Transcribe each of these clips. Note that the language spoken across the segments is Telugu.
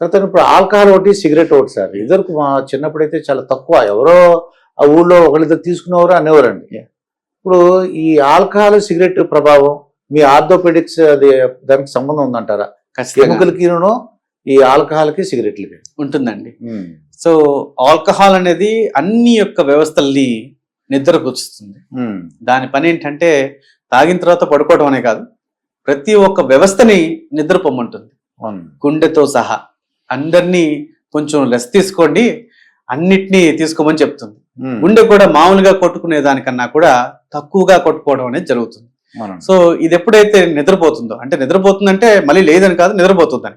తర్వాత ఇప్పుడు ఆల్కహాల్ ఒకటి సిగరెట్ ఒకటి సార్. ఇదివరకు మా చిన్నప్పుడైతే చాలా తక్కువ, ఎవరో ఆ ఊళ్ళో ఒకళ్ళిద్దరు తీసుకునేవారు అనేవారండి. ఇప్పుడు ఈ ఆల్కహాల్ సిగరెట్ ప్రభావం మీ ఆర్థోపెడిక్స్ అది దానికి సంబంధం ఉందంటారా? కెమికల్కి ఈ ఆల్కహాల్కి సిగరెట్లకి ఉంటుందండి. సో ఆల్కహాల్ అనేది అన్ని యొక్క వ్యవస్థల్ని నిద్రపుచ్చుతుంది. దాని పని ఏంటంటే తాగిన తర్వాత పడుకోవడం అనే కాదు, ప్రతి ఒక్క వ్యవస్థని నిద్రపోమంటుంది, గుండెతో సహా. అందరినీ కొంచెం లెస్ తీసుకోండి, అన్నిటినీ తీసుకోమని చెప్తుంది. గుండె కూడా మామూలుగా కొట్టుకునే దానికన్నా కూడా తక్కువగా కొట్టుకోవడం అనేది జరుగుతుంది. సో ఇది ఎప్పుడైతే నిద్రపోతుందో, అంటే నిద్రపోతుందంటే మళ్ళీ లేదని కాదు, నిద్రపోతుందని.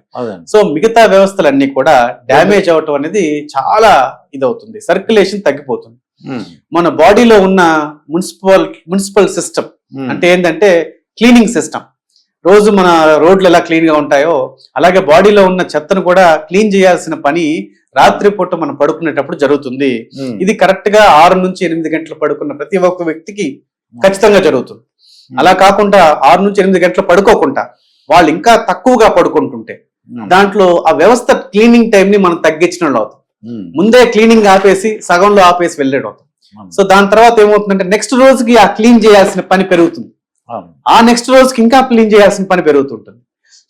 సో మిగతా వ్యవస్థలన్నీ కూడా డ్యామేజ్ అవటం అనేది చాలా ఇదవుతుంది, సర్క్యులేషన్ తగ్గిపోతుంది. మన బాడీలో ఉన్న మున్సిపల్ సిస్టమ్ అంటే ఏంటంటే క్లీనింగ్ సిస్టమ్. రోజు మన రోడ్లు ఎలా క్లీన్ గా ఉంటాయో అలాగే బాడీలో ఉన్న చెత్తను కూడా క్లీన్ చేయాల్సిన పని రాత్రిపూట మనం పడుకునేటప్పుడు జరుగుతుంది. ఇది కరెక్ట్ గా 6 నుంచి 8 గంటలు పడుకున్న ప్రతి ఒక్క వ్యక్తికి ఖచ్చితంగా జరుగుతుంది. అలా కాకుండా 6 నుంచి 8 గంటలు పడుకోకుండా వాళ్ళు ఇంకా తక్కువగా పడుకుంటుంటే దాంట్లో ఆ వ్యవస్థ క్లీనింగ్ టైం ని మనం తగ్గించిన అవుతాం. ముందే క్లీనింగ్ ఆపేసి సగంలో ఆపేసి వెళ్ళేది అవుతాం. సో దాని తర్వాత ఏమవుతుందంటే నెక్స్ట్ రోజుకి ఆ క్లీన్ చేయాల్సిన పని పెరుగుతుంది, ఆ నెక్స్ట్ రోజుకి ఇంకా క్లీన్ చేయాల్సిన పని పెరుగుతుంటుంది.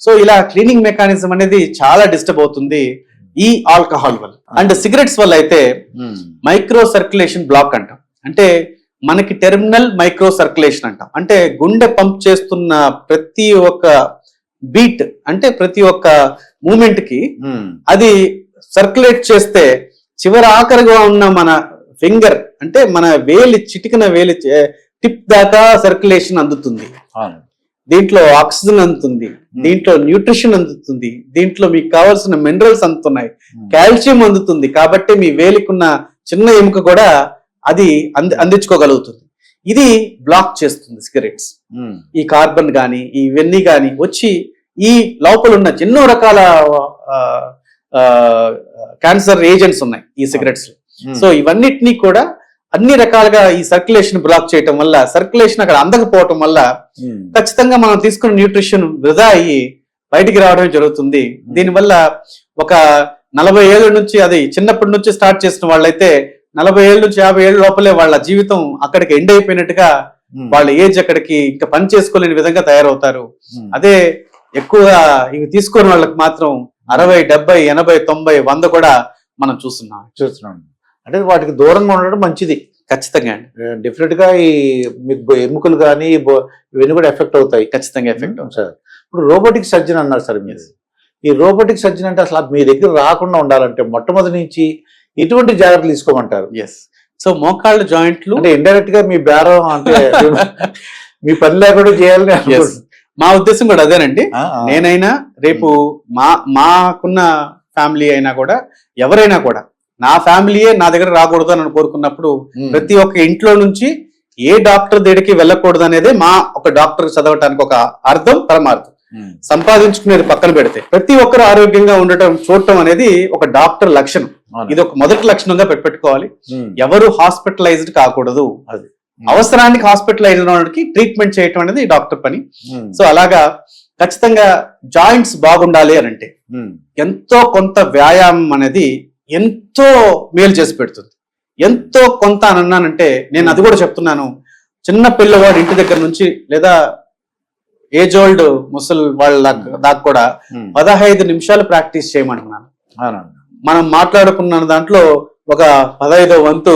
సో ఇలా క్లీనింగ్ మెకానిజం అనేది చాలా డిస్టర్బ్ అవుతుంది ఈ ఆల్కహాల్ వల్ల. అండ్ సిగరెట్స్ వల్ల అయితే మైక్రో సర్క్యులేషన్ బ్లాక్ అంటాం. అంటే మనకి టెర్మినల్ మైక్రో సర్క్యులేషన్ అంటాం. అంటే గుండె పంప్ చేస్తున్న ప్రతి ఒక్క బీట్, అంటే ప్రతి ఒక్క మూమెంట్ కి అది సర్క్యులేట్ చేస్తే చివరి ఆఖరిగా ఉన్న మన ఫింగర్, అంటే మన వేలి, చిటికిన వేలి టిప్ దాకా సర్క్యులేషన్ అందుతుంది. దీంట్లో ఆక్సిజన్ అందుతుంది, దీంట్లో న్యూట్రిషన్ అందుతుంది, దీంట్లో మీకు కావాల్సిన మినరల్స్ అందుతున్నాయి, కాల్షియం అందుతుంది. కాబట్టి మీ వేలికున్న చిన్న ఎముక కూడా అది అందించుకోగలుగుతుంది. ఇది బ్లాక్ చేస్తుంది సిగరెట్స్. ఈ కార్బన్ గాని ఇవన్నీ గాని వచ్చి ఈ లోపల ఉన్న ఎన్నో రకాల క్యాన్సర్ ఏజెంట్స్ ఉన్నాయి ఈ సిగరెట్స్. సో ఇవన్నిటినీ కూడా అన్ని రకాలుగా ఈ సర్క్యులేషన్ బ్లాక్ చేయటం వల్ల, సర్క్యులేషన్ అక్కడ అందకపోవటం వల్ల ఖచ్చితంగా మనం తీసుకున్న న్యూట్రిషన్ వృధా అయ్యి బయటికి రావడమే జరుగుతుంది. దీనివల్ల ఒక 40 ఏళ్ళ నుంచి, అది చిన్నప్పటి నుంచి స్టార్ట్ చేసిన వాళ్ళైతే 40 ఏళ్ళ నుంచి 50 ఏళ్ళ లోపలే వాళ్ళ జీవితం అక్కడికి ఎండ్ అయిపోయినట్టుగా, వాళ్ళ ఏజ్ అక్కడికి ఇంకా పని చేసుకోలేని విధంగా తయారవుతారు. అదే ఎక్కువగా ఇవి తీసుకునే వాళ్ళకి మాత్రం 60, 70, 80, 90, 100 కూడా మనం చూస్తున్నాం. అంటే వాటికి దూరంగా ఉండడం మంచిది. ఖచ్చితంగా డెఫినెట్ గా ఈ మీకు ఎముకలు కానీ ఇవన్నీ కూడా ఎఫెక్ట్ అవుతాయి. ఖచ్చితంగా ఎఫెక్ట్ అవుతాయి సార్. ఇప్పుడు రోబోటిక్ సర్జన్ అన్నారు సార్ మీరు. ఈ రోబోటిక్ సర్జన్ అంటే అసలు మీ దగ్గర రాకుండా ఉండాలంటే మొట్టమొదటి నుంచి ఎటువంటి జాగ్రత్తలు తీసుకోమంటారు? సో మోకాళ్ళ జాయింట్లు అంటే ఇండైరెక్ట్ గా మీ బేరం అంటే మీ పని లేకుండా చేయాలని మా ఉద్దేశం కూడా అదేనండి. నేనైనా రేపు మాకున్న ఫ్యామిలీ అయినా కూడా, ఎవరైనా కూడా నా ఫ్యామిలీయే నా దగ్గర రాకూడదు అని కోరుకున్నప్పుడు ప్రతి ఒక్క ఇంట్లో నుంచి ఏ డాక్టర్ దగ్గరికి వెళ్ళకూడదు అనేది మా ఒక డాక్టర్ చదవటానికి ఒక అర్థం, పరమార్థం. సంపాదించుకునేది పక్కన పెడితే ప్రతి ఒక్కరు ఆరోగ్యంగా ఉండటం చూడటం అనేది ఒక డాక్టర్ లక్షణం. ఇది ఒక మొదటి లక్షణంగా పెట్టుకోవాలి. ఎవరు హాస్పిటలైజ్డ్ కాకూడదు. అవసరానికి హాస్పిటలైజ్డ్ అవడానికి ట్రీట్మెంట్ చేయటం అనేది డాక్టర్ పని. సో అలాగా ఖచ్చితంగా జాయింట్స్ బాగుండాలి అని అంటే ఎంతో కొంత వ్యాయామం అనేది ఎంతో మేలు చేసి పెడుతుంది. ఎంతో కొంత అని అన్నానంటే నేను అది కూడా చెప్తున్నాను. చిన్న పిల్లవాడు ఇంటి దగ్గర నుంచి లేదా ఏజ్ ఓల్డ్ ముసలి వాళ్ళ దాకా కూడా 15 నిమిషాలు ప్రాక్టీస్ చేయమంటున్నాను. మనం మాట్లాడుకున్న దాంట్లో ఒక 15వ వంతు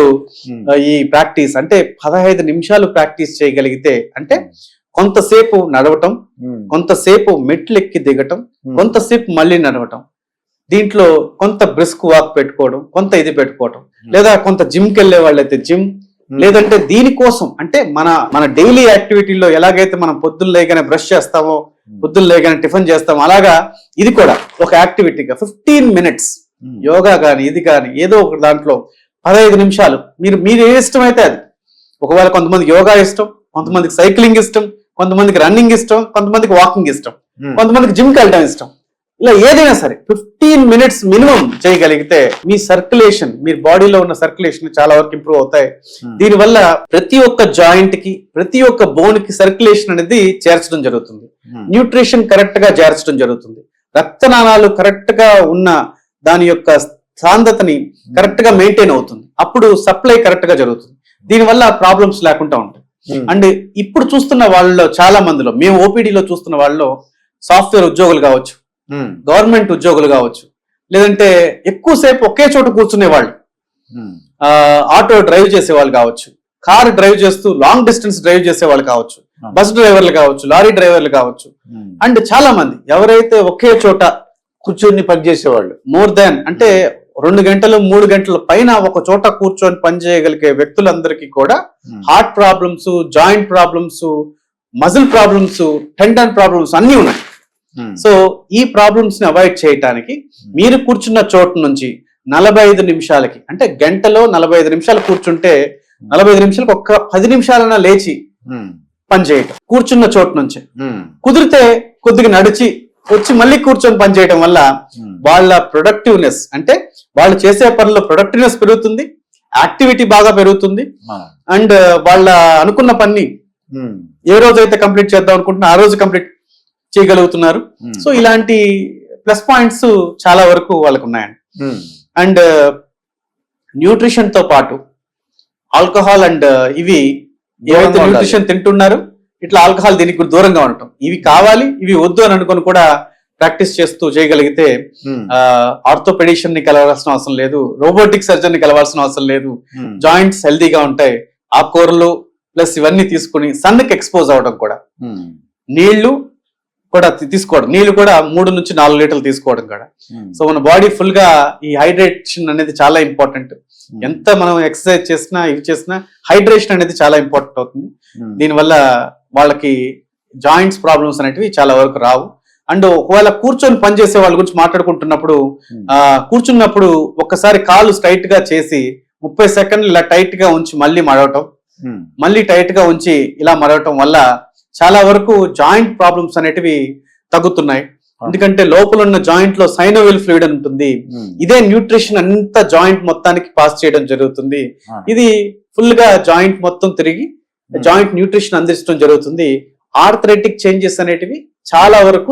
ఈ ప్రాక్టీస్, అంటే 15 నిమిషాలు ప్రాక్టీస్ చేయగలిగితే, అంటే కొంతసేపు నడవటం, కొంతసేపు మెట్లు ఎక్కి దిగటం, కొంతసేపు మళ్ళీ నడవటం, దీంట్లో కొంత బ్రిస్క్ వాక్ పెట్టుకోవడం, కొంత ఇది పెట్టుకోవడం, లేదా కొంత జిమ్కి వెళ్ళే వాళ్ళైతే జిమ్, లేదంటే దీనికోసం అంటే మన డైలీ యాక్టివిటీలో ఎలాగైతే మనం పొద్దున్న లేగానే బ్రష్ చేస్తామో, పొద్దున్న లేగానే టిఫిన్ చేస్తామో, అలాగా ఇది కూడా ఒక యాక్టివిటీగా 15 మినిట్స్ యోగా కానీ ఇది కానీ ఏదో ఒక దాంట్లో 15 నిమిషాలు మీరు ఏ ఇష్టమైతే అది. ఒకవేళ కొంతమందికి యోగా ఇష్టం, కొంతమందికి సైక్లింగ్ ఇష్టం, కొంతమందికి రన్నింగ్ ఇష్టం, కొంతమందికి వాకింగ్ ఇష్టం, కొంతమందికి జిమ్కి వెళ్ళడం ఇష్టం. ఇలా ఏదైనా సరే 15 మినిట్స్ మినిమం చేయగలిగితే మీ సర్క్యులేషన్, మీ బాడీలో ఉన్న సర్క్యులేషన్ చాలా వరకు ఇంప్రూవ్ అవుతాయి. దీనివల్ల ప్రతి ఒక్క జాయింట్ కి, ప్రతి ఒక్క బోన్ కి సర్క్యులేషన్ అనేది చేర్చడం జరుగుతుంది. న్యూట్రిషన్ కరెక్ట్ గా చేర్చడం జరుగుతుంది. రక్తనాళాలు కరెక్ట్ గా ఉన్న దాని యొక్క సాంద్రతని కరెక్ట్ గా మెయింటైన్ అవుతుంది. అప్పుడు సప్లై కరెక్ట్ గా జరుగుతుంది. దీనివల్ల ప్రాబ్లమ్స్ లేకుండా ఉంటాయి. అండ్ ఇప్పుడు చూస్తున్న వాళ్ళలో చాలా మందిలో, మేము ఓపీడీలో చూస్తున్న వాళ్ళలో సాఫ్ట్వేర్ ఉద్యోగులు కావచ్చు, గవర్నమెంట్ ఉద్యోగులు కావచ్చు, లేదంటే ఎక్కువసేపు ఒకే చోట కూర్చునే వాళ్ళు, ఆటో డ్రైవ్ చేసే వాళ్ళు కావచ్చు, కార్ డ్రైవ్ చేస్తూ లాంగ్ డిస్టెన్స్ డ్రైవ్ చేసే వాళ్ళు కావచ్చు, బస్ డ్రైవర్లు కావచ్చు, లారీ డ్రైవర్లు కావచ్చు, అండ్ చాలా మంది ఎవరైతే ఒకే చోట కూర్చొని పనిచేసేవాళ్ళు మోర్ దాన్ అంటే 2 గంటలు 3 గంటల పైన ఒక చోట కూర్చొని పనిచేయగలిగే వ్యక్తులందరికీ కూడా heart problems, joint problems, muscle problems, tendon problems అన్ని ఉన్నాయి. సో ఈ ప్రాబ్లమ్స్ ని అవాయిడ్ చేయడానికి మీరు కూర్చున్న చోటు నుంచి 45 నిమిషాలకి, అంటే గంటలో 45 నిమిషాలు కూర్చుంటే 45 నిమిషాలకు ఒక్క 10 నిమిషాలన్నా లేచి పని చేయటం కూర్చున్న చోటు నుంచి. కుదిరితే కొద్దిగా నడిచి వచ్చి మళ్ళీ కూర్చొని పని చేయడం వల్ల వాళ్ళ ప్రొడక్టివ్నెస్, అంటే వాళ్ళు చేసే పనిలో ప్రొడక్టివ్నెస్ పెరుగుతుంది, యాక్టివిటీ బాగా పెరుగుతుంది, అండ్ వాళ్ళ అనుకున్న పని ఏ రోజైతే కంప్లీట్ చేద్దాం అనుకుంటున్నా ఆ రోజు కంప్లీట్ చేయగలుగుతున్నారు. సో ఇలాంటి ప్లస్ పాయింట్స్ చాలా వరకు వాళ్ళకు ఉన్నాయండి. అండ్ న్యూట్రిషన్ తో పాటు ఆల్కహాల్ అండ్ ఇవి ఏవైతే న్యూట్రిషన్ తింటున్నారు, ఇట్లా ఆల్కహాల్ దీనికి దూరంగా ఉండటం, ఇవి కావాలి ఇవి వద్దు అని అనుకుని కూడా ప్రాక్టీస్ చేస్తూ చేయగలిగితే ఆర్థోపెడిషన్ ని కలవాల్సిన అవసరం లేదు, రోబోటిక్ సర్జన్ ని కలవాల్సిన అవసరం లేదు, జాయింట్స్ హెల్దీగా ఉంటాయి. ఆకుకూరలు ప్లస్ ఇవన్నీ తీసుకుని సన్కి ఎక్స్పోజ్ అవడం కూడా, నీళ్లు కూడా తీసుకోవడం, నీళ్లు కూడా 3 నుంచి 4 లీటర్లు తీసుకోవడం కూడా. సో మన బాడీ ఫుల్ గా ఈ హైడ్రేషన్ అనేది చాలా ఇంపార్టెంట్. ఎంత మనం ఎక్సర్సైజ్ చేసినా ఇవి చేసినా హైడ్రేషన్ అనేది చాలా ఇంపార్టెంట్ అవుతుంది. దీనివల్ల వాళ్ళకి జాయింట్స్ ప్రాబ్లమ్స్ అనేటివి చాలా వరకు రావు. అండ్ ఒకవేళ కూర్చొని పనిచేసే వాళ్ళ గురించి మాట్లాడుకుంటున్నప్పుడు, కూర్చున్నప్పుడు ఒక్కసారి కాలు స్ట్రైట్ గా చేసి 30 సెకండ్లు ఇలా టైట్ గా ఉంచి మళ్ళీ మడవటం, మళ్ళీ టైట్ గా ఉంచి ఇలా మడవటం వల్ల చాలా వరకు జాయింట్ ప్రాబ్లమ్స్ అనేటివి తగ్గుతున్నాయి. ఎందుకంటే లోపల ఉన్న జాయింట్ లో సైనోవిల్ ఫ్లూయిడ్ అని ఉంటుంది. ఇదే న్యూట్రిషన్ అంతా జాయింట్ మొత్తానికి పాస్ చేయడం జరుగుతుంది. ఇది ఫుల్ గా జాయింట్ మొత్తం తిరిగి జాయింట్ న్యూట్రిషన్ అందించడం జరుగుతుంది. ఆర్థరైటిక్ చేంజెస్ అనేటివి చాలా వరకు